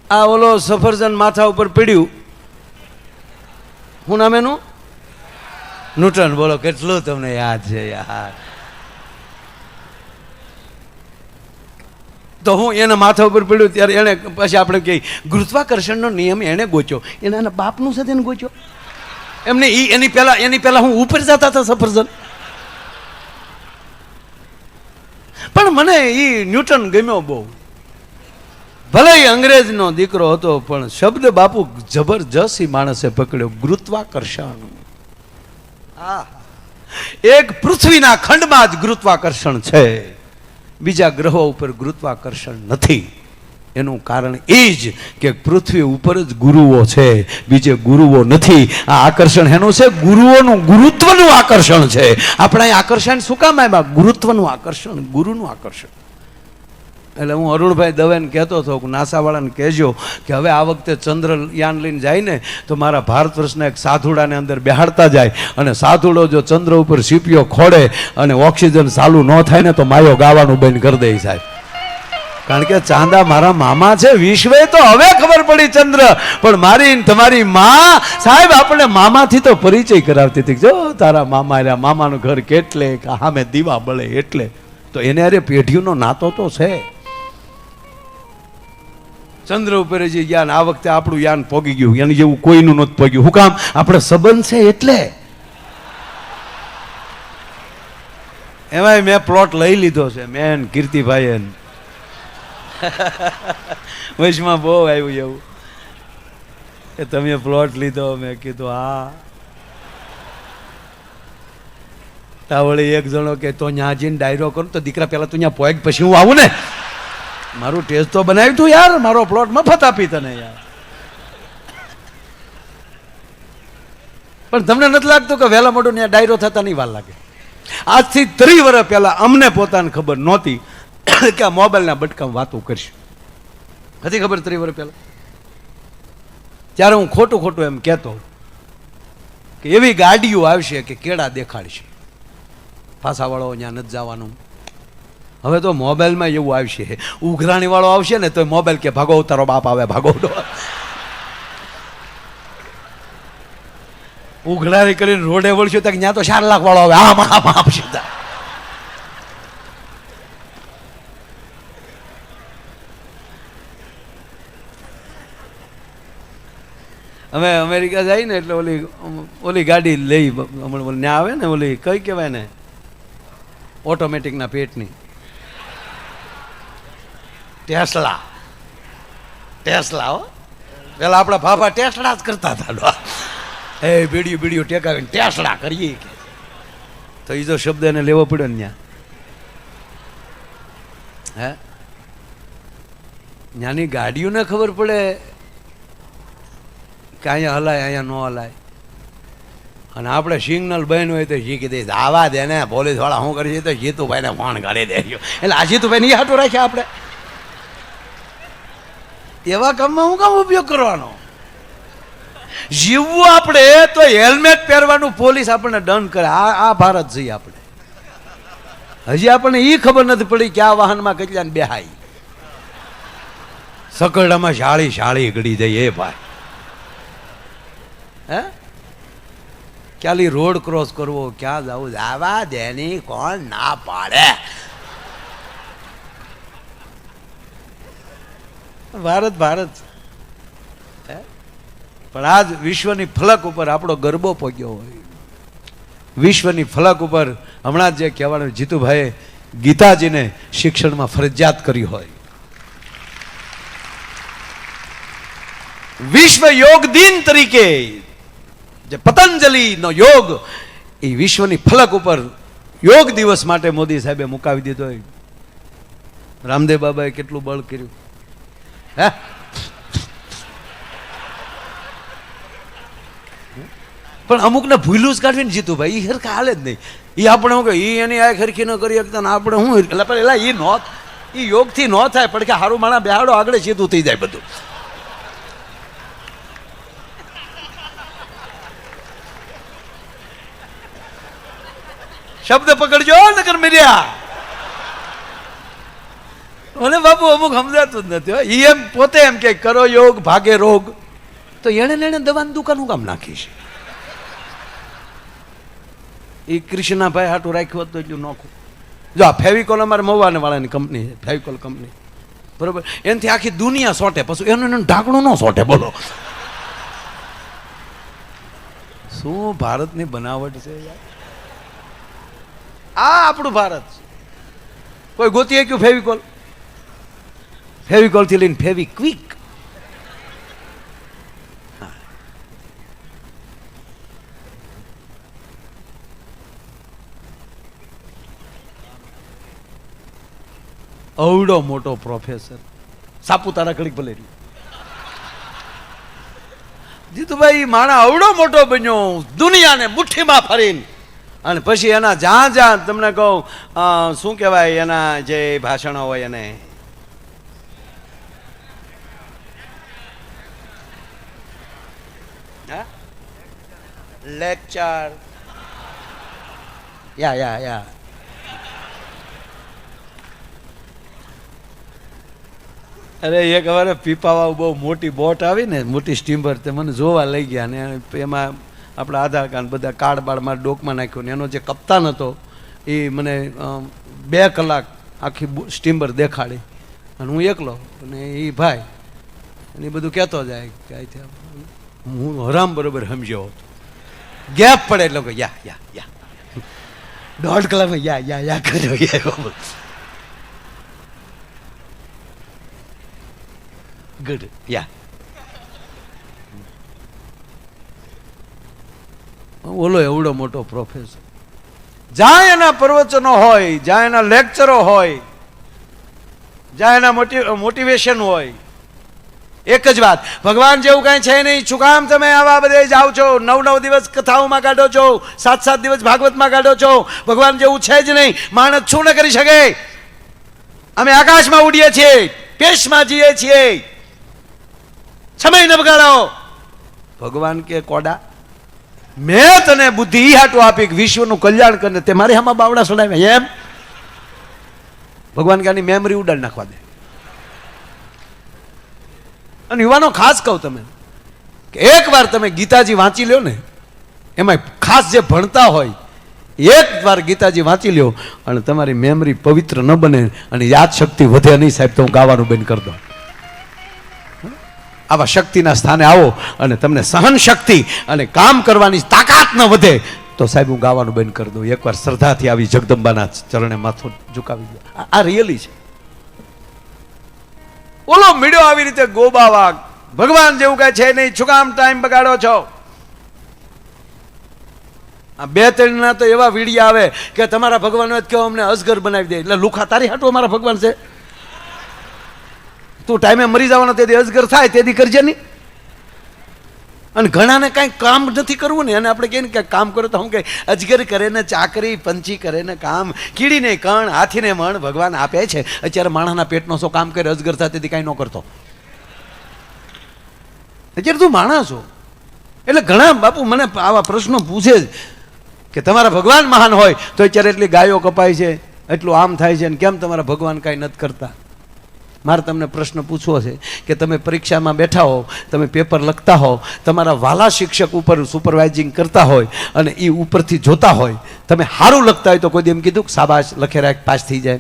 આ ઓલો સફરજન માથા ઉપર પીડ્યું, શું નામ એનું? ન્યૂટન. બોલો કેટલું તમને યાદ છે યાર. તો હું એના માથા ઉપર પડ્યું ત્યારે એને પછી આપણે કહીએ ગુરુત્વાકર્ષણનો નિયમ એને ગોચ્યો, એના બાપનું સાથે એને ગોચ્યો. એમને એની પહેલા હું ઉપર જતા હતા સફરજન. પણ મને એ ન્યૂટન ગમ્યો બહુ. ભલે એ અંગ્રેજનો દીકરો હતો પણ શબ્દ બાપુ જબરજસ્ત માણસે પકડ્યો, ગુરુત્વાકર્ષણ. એક પૃથ્વીના ખંડમાં જ ગુરુત્વાકર્ષણ છે, બીજા ગ્રહો ઉપર ગુરુત્વાકર્ષણ નથી. એનું કારણ એ જ કે પૃથ્વી ઉપર જ ગુરુઓ છે, બીજે ગુરુઓ નથી. આ આકર્ષણ એનું છે, ગુરુઓનું, ગુરુત્વનું આકર્ષણ છે. આપણે અહીં આકર્ષણ શું કામ આવ્યા? ગુરુત્વનું આકર્ષણ, ગુરુનું આકર્ષણ. એટલે હું અરુણભાઈ દવેને કહેતો હતો કે નાસાવાળાને કહેજો કે હવે આ વખતે ચંદ્રયાન લઈને જાય ને તો મારા ભારત વર્ષના એક સાધુડાને અંદર બેહાડતા જાય, અને સાધુડો જો ચંદ્ર ઉપર સીપીઓ ખોડે અને ઓક્સિજન ચાલુ ન થાય ને તો માયો ગાવાનું બંધ કરી દે સાહેબ. કારણ કે ચાંદા મારા મામા છે. વિશ્વે તો હવે ખબર પડી ચંદ્ર, પણ મારી તમારી માં સાહેબ આપણે મામાથી તો પરિચય કરાવતી હતી. જો તારા મામા રહ્યા, મામાનું ઘર કેટલે, સામે દીવા બળે, એટલે તો એને અરે પેઢીનો નાતો તો છે. ચંદ્ર ઉપર જે યાન આ વખતે આપણું યાન પોગી ગયું, યાની જેવું કોઈનું નહોતું પોગ્યું. શું કામ? આપણે સંબંધ છે એટલે. એમાંય મેં પ્લોટ લઈ લીધો છે, મેન કીર્તિભાઈ વચમાં બહુ આવ્યું એવું કે તમે પ્લોટ લીધો. મેં કીધું હા. તાવળી એક જણો કે તો ત્યાં જઈને ડાયરો કરું તો દીકરા પહેલા તું ત્યાં પોગ પછી હું આવું ને. મારું ટેસ્ટ તો બનાવ્યું તું યાર, મારો પ્લોટ મફત આપી તને યાર. પણ તમને નથી લાગતું કે વહેલા મોડું ત્યાં ડાયરો થતા નહીં વાર લાગે? આજથી 30 વર્ષ પહેલા અમને પોતાને ખબર નહોતી કે આ મોબાઈલના બટકામાં વાતો કરશું. હતી ખબર 30 વર્ષ પહેલા? ત્યારે હું ખોટું ખોટું એમ કહેતો કે એવી ગાડીઓ આવશે કે કેળા દેખાડશે, પાસાવાળો ત્યાં નથી જવાનું. હવે તો મોબાઈલમાં એવું આવશે, ઉઘરાણી વાળો આવશે ને તો મોબાઈલ કે ભાગો તારો બાપ આવે, ભાગો. ઉઘરાણી કરીને રોડે વળશું તો ત્યાં તો 4 લાખ વાળો આવે, આમ આપશે. અમે અમેરિકા જાય ને એટલે ઓલી ગાડી લઈ ત્યાં આવે ને, ઓલી કઈ કહેવાય ને, ઓટોમેટિકના પેટની ટેસ્લા. હો પેલા આપણા ફાફા ટેસ્લા જ કરતા હતા. એ બીડીયું ટેકાવીને ટેસ્લા કરીએ કે તો એ જો શબ્દ એને લેવો પડ્યો ને ત્યાં. હે ત્યાંની ગાડીઓને ખબર પડે કે અહીંયા હલાય, અહીંયા ન હલાય. અને આપણે સિગ્નલ બન્યું હોય તો શીખી દઈએ, આવા દે ને પોલીસ વાળા શું કરી તો જીતુભાઈને ફોન કરી દેજો. એટલે આ જીતુભાઈ નહીં હાટું રાખ્યા આપણે. એવા કામમાં હું કામ ઉપયોગ કરવાનો? જીવવું આપણે તો હેલ્મેટ પહેરવાનું પોલીસ આપણને દંડ કરે. આ ભારત જઈએ આપણે. હજી આપણને એ ખબર નથી પડી કે આ વાહનમાં કેટલાને બેહાય. સકરડામાં શાળી ગળી જાય એ ભાઈ. હે ક્યાલી રોડ ક્રોસ કરવો, ક્યાં જવું, આવા દેની કોણ ના પાડે? ભારત પણ આજ વિશ્વની ફલક ઉપર આપણો ગરબો પગ્યો હોય. વિશ્વની ફલક ઉપર હમણાં જે કહેવાનું જીતુભાઈએ ગીતાજીને શિક્ષણમાં ફરજિયાત કરી હોય. વિશ્વ યોગ દિન તરીકે જે પતંજલિનો યોગ એ વિશ્વની ફલક ઉપર યોગ દિવસ માટે મોદી સાહેબે મુકાવી દીધો હોય. રામદેવ બાબાએ કેટલું બળ કર્યું. હે પણ અમુકને ભૂલું જ કાઢવીને જીતુભાઈ એ હરખા હાલે જ નહીં. એ આપણે શું કહે એની આ હરખી ન કરી શકતા ને આપણે શું એટલે એ યોગથી ન થાય. પણ કે સારું માણા બેહાડો આગળ સીધું થઈ જાય બધું. શબ્દ પકડજો નગર મીડિયા. મને બાપુ અમુક સમજાતું જ નથી હો. ઈ એમ પોતે એમ કે કરો યોગ ભાગે રોગ, તો એને દવાની દુકાન હું કામ નાખીશ? એ કૃષ્ણાભાઈ હાટું રાખ્યું હતું એટલું નોખું. જો આ ફેવિકોલ અમારે મવાને વાળાની કંપની છે, ફેવિકોલ કંપની, બરોબર, એનાથી આખી દુનિયા સોટે, પછી એનું ઢાંકણું ન સોટે. બોલો શું ભારતની બનાવટ છે યાર. આ આપણું ભારત છે. કોઈ ગોતી ક્યું ફેવિકોલ? ફેવિકોલ થી લઈને ફેવિક્વિક. અવડો મોટો પ્રોફેસર સાપુતારા ઘડીક ભલે રહ્યું. જીતુભાઈ માણા અવડો મોટો બન્યો, દુનિયાને મુઠ્ઠીમાં ફરીને, અને પછી એના જ્યાં જ્યાં તમને કહું શું કહેવાય, એના જે ભાષણો હોય એને લેક્ચર યા અરે એક વાર પીપાવા બહુ મોટી બોટ આવી ને, મોટી સ્ટીમર, તે મને જોવા લઈ ગયા ને એમાં આપણા આધાર કાર્ડ બધા કાર્ડ બાળ મારા ડોકમાં નાખ્યું ને એનો જે કપ્તાન હતો એ મને 2 કલાક આખી સ્ટીમર દેખાડી, અને હું એકલો અને એ ભાઈ, અને એ બધું કહેતો જાય કે હું હરામ બરોબર સમજ્યો હતો. ગેપ પડે એટલે કે યા 1.5 કલાકમાં યા કર્યો. ગુડ યા. ઓલો એવડો મોટો પ્રોફેસર, જ્યાં એના પ્રવચનો હોય, જ્યાં એના લેક્ચરો હોય, જ્યાં એના મોટિવેશન હોય, એક જ વાત, ભગવાન જેવું કઈ છે નહીં. શું કામ તમે આવા બધે જાઓ છો, 9 દિવસ કથાઓમાં કાઢો છો, 7 દિવસ ભાગવતમાં કાઢો છો? ભગવાન જેવું છે જ નહીં. માણસ શું ન કરી શકે? અમે આકાશમાં ઉડીએ છીએ, પેશમાં જઈએ છીએ, સમય ન બગાડો. ભગવાન કે કોડા, મેં તને બુદ્ધિ ઈ હાટું આપી કે વિશ્વનું કલ્યાણ કરીને તે મારી આમાં બાવડા સડાવ્યા એમ? ભગવાન કે આની મેમરી ઉડાડી નાખવા દે. અને યુવાનો ખાસ કહું તમે કે એકવાર તમે ગીતાજી વાંચી લ્યો ને, એમાં ખાસ જે ભણતા હોય એક વાર ગીતાજી વાંચી લ્યો અને તમારી મેમરી પવિત્ર ન બને અને યાદ શક્તિ વધે નહીં સાહેબ, તો હું ગાવાનું બંધ કરી દઉં. આવા શક્તિના સ્થાને આવો અને તમને સહન શક્તિ અને કામ કરવાની તાકાત ન વધે તો સાહેબ હું ગાવાનું બંધ કરી દઉં. એકવાર શ્રદ્ધાથી આવી જગદંબાના ચરણે માથું ઝુકાવી દો. આ રિયલી છે. ઓલો મીડિયો આવી રીતે ગોબાવા, ભગવાન જેવું કઈ છે નહીં, શું કામ ટાઈમ બગાડો છો? આ 2-3 ના તો એવા વિડીયા આવે કે તમારા ભગવાન કહો અમને અસગર બનાવી દે. એટલે લુખા તારી હાટું અમારા ભગવાન છે? તું ટાઈમે મરી જવાનો તેથી અસગર થાય તેથી કરજે નહીં. અને ઘણાને કાંઈ કામ નથી કરવું ને, અને આપણે કહીએ કે કામ કરો તો હું કે અજગર કરે ને ચાકરી, પંછી કરે ને કામ, કીડીને કણ, હાથીને મણ ભગવાન આપે છે. અત્યારે માણસના પેટનો શું કામ કરે, અજગર થાય તેથી કાંઈ ન કરતો. અત્યારે તું માણસ છો. એટલે ઘણા બાપુ મને આવા પ્રશ્નો પૂછે કે તમારા ભગવાન મહાન હોય તો અત્યારે એટલી ગાયો કપાય છે, એટલું આમ થાય છે, ને કેમ તમારા ભગવાન કાંઈ નથી કરતા? મારે તમને પ્રશ્ન પૂછવો છે કે તમે પરીક્ષામાં બેઠા હો, તમે પેપર લખતા હો, તમારા વાલા શિક્ષક ઉપર સુપરવાઇઝિંગ કરતા હોય અને એ ઉપરથી જોતા હોય, તમે સારું લખતા હોય તો કોઈ દી એમ કીધું કે શાબાશ લખે રાખ પાસ થઈ જાય?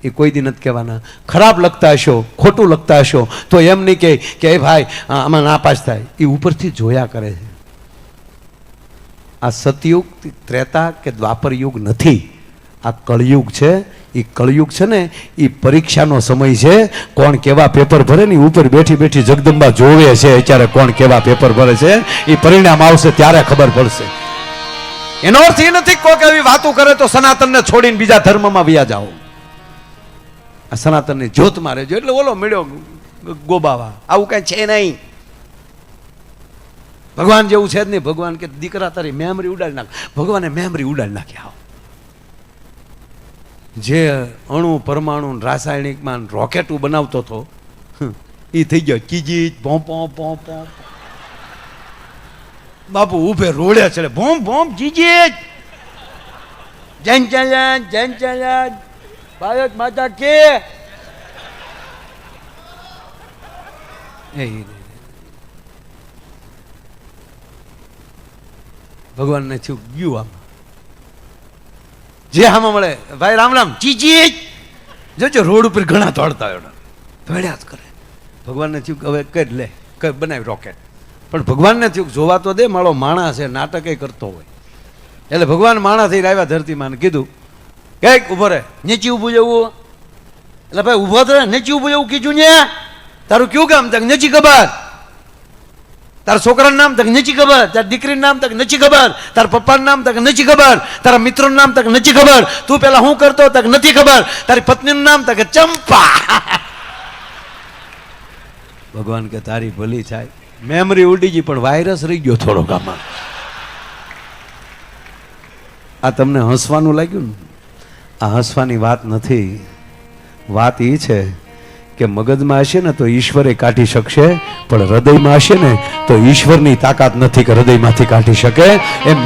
એ કોઈ દી નથી કહેવાના. ખરાબ લખતા હશો, ખોટું લખતા હશો તો એમ નહીં કે એ ભાઈ આમાં ના પાસ થાય. એ ઉપરથી જોયા કરે છે. આ સતયુગ, ત્રેતા કે દ્વાપર યુગ નથી, આ કળયુગ છે. એ કળયુગ છે ને એ પરીક્ષાનો સમય છે. કોણ કેવા પેપર ભરે ને ઉપર બેઠી બેઠી જગદંબા જોવે છે અત્યારે કોણ કેવા પેપર ભરે છે. એ પરિણામ આવશે ત્યારે ખબર પડશે. એનો અર્થ એ નથી કોઈક એવી વાતો કરે તો સનાતનને છોડીને બીજા ધર્મમાં વ્યા જાઓ. આ સનાતનની જ્યોતમાં રહેજો. એટલે ઓલો મળ્યો ગોબાવા, આવું કઈ છે નહીં. ભગવાન જેવું છે જ નહીં. ભગવાન કે દીકરા તારી મેમરી ઉડાડી નાખ. ભગવાને મેમરી ઉડાડી નાખી. આવો જે અણુ પરમાણુ રાસાયણિકમાં રોકેટું બનાવતો હતો એ થઈ ગયો કીજી ભોંપો ભોંપો. બાપુ ઉભે રોડે ચડે ભોમ ભોમ જીજી જૈન ચલાન ભારત માતા કે ભગવાનને થયું ગયું આમ જે આમાં મળે ભાઈ રામ રામ ચીચી જોજો રોડ ઉપર ઘણા દોડતા હોય દોડ્યા જ કરે. ભગવાનને થયું કે હવે કરી લે કઈ બનાવી રોકેટ. પણ ભગવાનને થયું જોવા તો દે મારો માણસ છે નાટક કરતો હોય. એટલે ભગવાન માણસ થઈને આવ્યા ધરતીમાં કીધું કઈક ઉભો રહે નીચે ઊભું જવું. એટલે ભાઈ ઊભો તો નીચે ઊભું જવું કીધું ને તારું કયું કામ તક નથી ખબર. તારા છોકરાનું નામ તક નથી ખબર. તારી દીકરીનું નામ તક નથી ખબર. તારા પપ્પાનું નામ તક નથી ખબર. તારા મિત્રોનું નામ તક નથી ખબર. તું પેલા શું કરતો તક નથી ખબર. તારી પત્નીનું નામ તક ચંપા. ભગવાન કે તારી ભલી થાય મેમરી ઉડી ગઈ પણ વાયરસ રહી ગયો થોડોક આમાં. આ તમને હસવાનું લાગ્યું ને? આ હસવાની વાત નથી. વાત એ છે કે મગજમાં હશે ને તો ઈશ્વરે કાઢી શકશે પણ હૃદયમાં હશે ને તો ઈશ્વરની તાકાત નથી કે હૃદયમાંથી કાઢી શકે. એમ